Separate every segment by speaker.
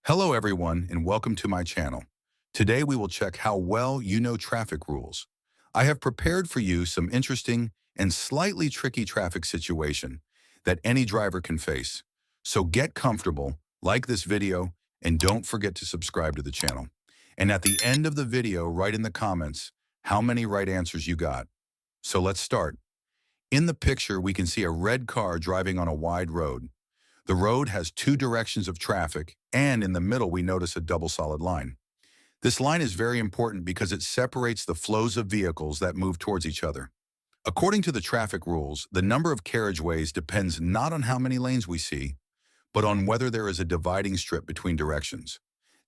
Speaker 1: Hello everyone and welcome to my channel. Today we will check how well you know traffic rules. I have prepared for you some interesting and slightly tricky traffic situation that any driver can face. So get comfortable, like this video, and don't forget to subscribe to the channel. And at the end of the video, write in the comments how many right answers you got. So let's start. In the picture, we can see a red car driving on a wide road. The road has two directions of traffic, and in the middle we notice a double solid line. This line is very important because it separates the flows of vehicles that move towards each other. According to the traffic rules, the number of carriageways depends not on how many lanes we see, but on whether there is a dividing strip between directions.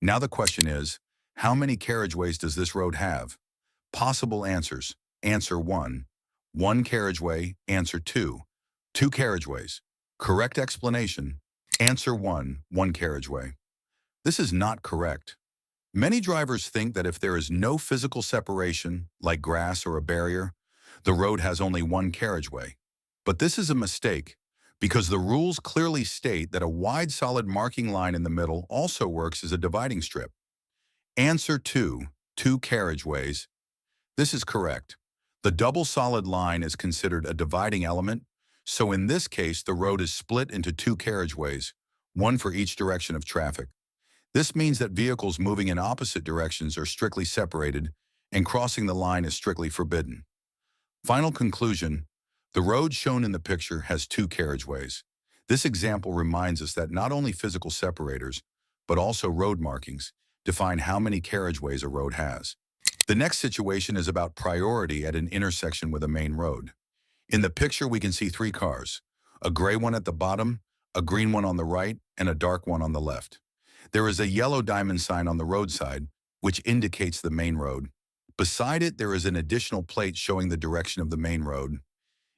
Speaker 1: Now the question is, how many carriageways does this road have? Possible answers. Answer 1, 1 carriageway. Answer 2, 2 carriageways. Correct explanation. Answer 1, 1 carriageway. This is not correct. Many drivers think that if there is no physical separation, like grass or a barrier, the road has only one carriageway. But this is a mistake, because the rules clearly state that a wide solid marking line in the middle also works as a dividing strip. Answer 2, 2 carriageways. This is correct. The double solid line is considered a dividing element, so in this case the road is split into 2 carriageways, one for each direction of traffic. This means that vehicles moving in opposite directions are strictly separated, and crossing the line is strictly forbidden. Final conclusion: the road shown in the picture has 2 carriageways. This example reminds us that not only physical separators, but also road markings, define how many carriageways a road has. The next situation is about priority at an intersection with a main road. In the picture we can see 3 cars, a gray one at the bottom, a green one on the right, and a dark one on the left. There is a yellow diamond sign on the roadside, which indicates the main road. Beside it, there is an additional plate showing the direction of the main road.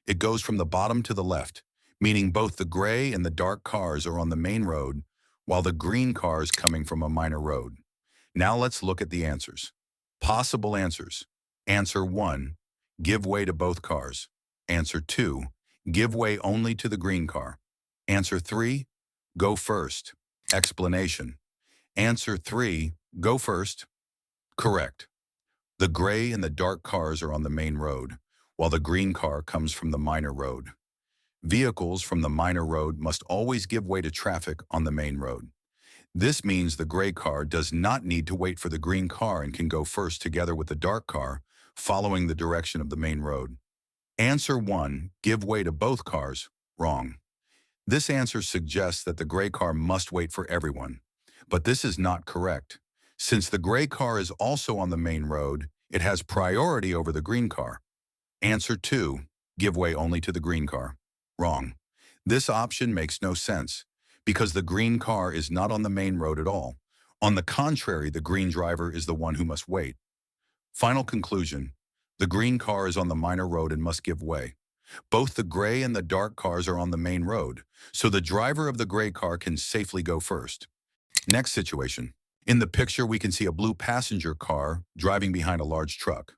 Speaker 1: It goes from the bottom to the left, meaning both the gray and the dark cars are on the main road, while the green car is coming from a minor road. Now let's look at the answers. Possible answers. Answer 1, give way to both cars. Answer 2, give way only to the green car. Answer 3, go first. Explanation. Answer 3, go first. Correct. The gray and the dark cars are on the main road, while the green car comes from the minor road. Vehicles from the minor road must always give way to traffic on the main road. This means the gray car does not need to wait for the green car and can go first together with the dark car, following the direction of the main road. Answer 1, give way to both cars, wrong. This answer suggests that the gray car must wait for everyone, but this is not correct. Since the gray car is also on the main road, it has priority over the green car. Answer 2, give way only to the green car, wrong. This option makes no sense, because the green car is not on the main road at all. On the contrary, the green driver is the one who must wait. Final conclusion: the green car is on the minor road and must give way. Both the gray and the dark cars are on the main road, so the driver of the gray car can safely go first. Next situation. In the picture, we can see a blue passenger car driving behind a large truck.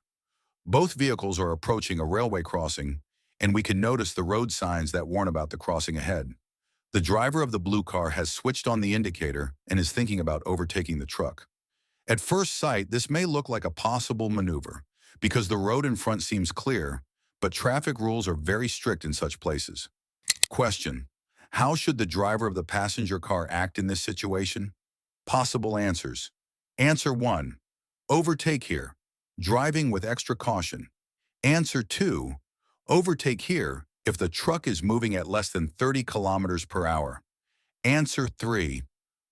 Speaker 1: Both vehicles are approaching a railway crossing, and we can notice the road signs that warn about the crossing ahead. The driver of the blue car has switched on the indicator and is thinking about overtaking the truck. At first sight, this may look like a possible maneuver, because the road in front seems clear, but traffic rules are very strict in such places. Question: how should the driver of the passenger car act in this situation? Possible answers. Answer 1, overtake here, driving with extra caution. Answer 2, overtake here if the truck is moving at less than 30 kilometers per hour. Answer 3,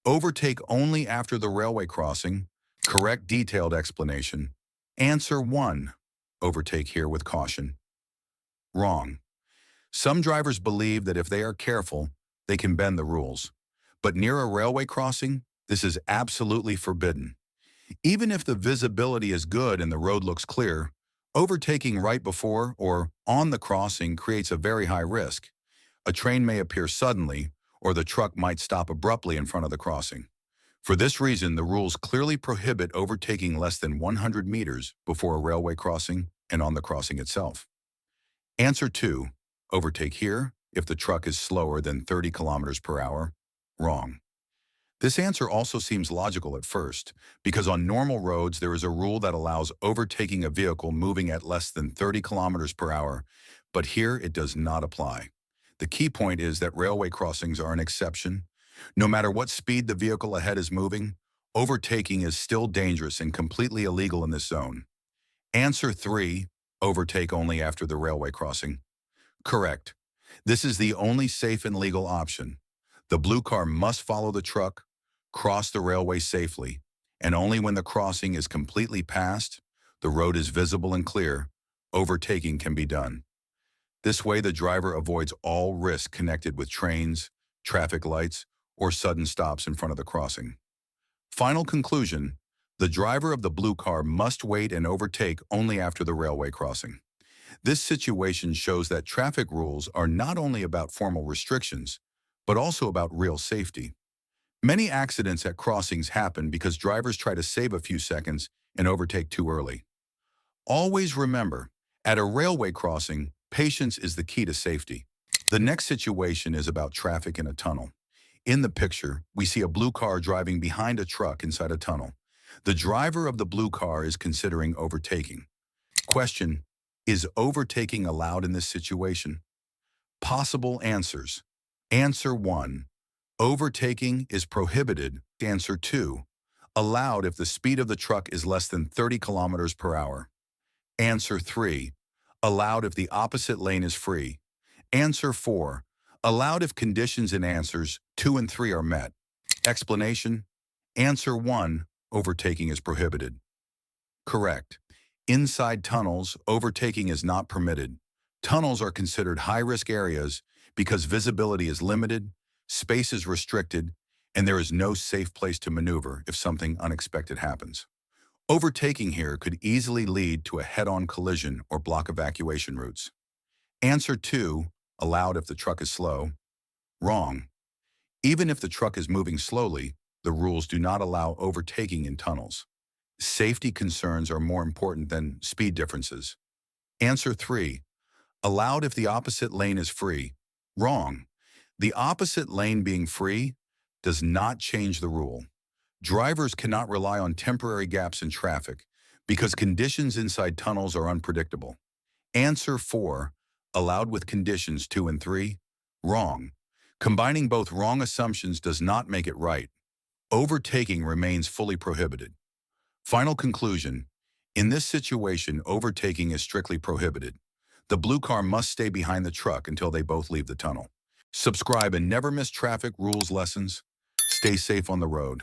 Speaker 1: overtake only after the railway crossing. Correct detailed explanation. Answer 1, overtake here with caution. Wrong. Some drivers believe that if they are careful, they can bend the rules. But near a railway crossing, this is absolutely forbidden. Even if the visibility is good and the road looks clear, overtaking right before or on the crossing creates a very high risk. A train may appear suddenly, or the truck might stop abruptly in front of the crossing. For this reason, the rules clearly prohibit overtaking less than 100 meters before a railway crossing and on the crossing itself. Answer 2, overtake here if the truck is slower than 30 kilometers per hour. Wrong. This answer also seems logical at first, because on normal roads there is a rule that allows overtaking a vehicle moving at less than 30 kilometers per hour, but here it does not apply. The key point is that railway crossings are an exception. No matter what speed the vehicle ahead is moving, overtaking is still dangerous and completely illegal in this zone. Answer 3, overtake only after the railway crossing. Correct. This is the only safe and legal option. The blue car must follow the truck, cross the railway safely, and only when the crossing is completely passed, the road is visible and clear, overtaking can be done. This way, the driver avoids all risk connected with trains, traffic lights, or sudden stops in front of the crossing. Final conclusion, the driver of the blue car must wait and overtake only after the railway crossing. This situation shows that traffic rules are not only about formal restrictions, but also about real safety. Many accidents at crossings happen because drivers try to save a few seconds and overtake too early. Always remember, at a railway crossing, patience is the key to safety. The next situation is about traffic in a tunnel. In the picture, we see a blue car driving behind a truck inside a tunnel. The driver of the blue car is considering overtaking. Question, is overtaking allowed in this situation? Possible answers. Answer 1. Overtaking is prohibited. Answer 2. Allowed if the speed of the truck is less than 30 kilometers per hour. Answer 3. Allowed if the opposite lane is free. Answer 4. Allowed if conditions in answers 2 and 3 are met. Explanation. Answer 1. Overtaking is prohibited. Correct. Inside tunnels, overtaking is not permitted. Tunnels are considered high-risk areas because visibility is limited, space is restricted, and there is no safe place to maneuver if something unexpected happens. Overtaking here could easily lead to a head-on collision or block evacuation routes. Answer 2, allowed if the truck is slow. Wrong. Even if the truck is moving slowly, the rules do not allow overtaking in tunnels. Safety concerns are more important than speed differences. Answer 3, allowed if the opposite lane is free. Wrong. The opposite lane being free does not change the rule. Drivers cannot rely on temporary gaps in traffic because conditions inside tunnels are unpredictable. Answer 4, allowed with conditions 2 and 3. Wrong. Combining both wrong assumptions does not make it right. Overtaking remains fully prohibited. Final conclusion, in this situation, overtaking is strictly prohibited. The blue car must stay behind the truck until they both leave the tunnel. Subscribe and never miss traffic rules lessons. Stay safe on the road.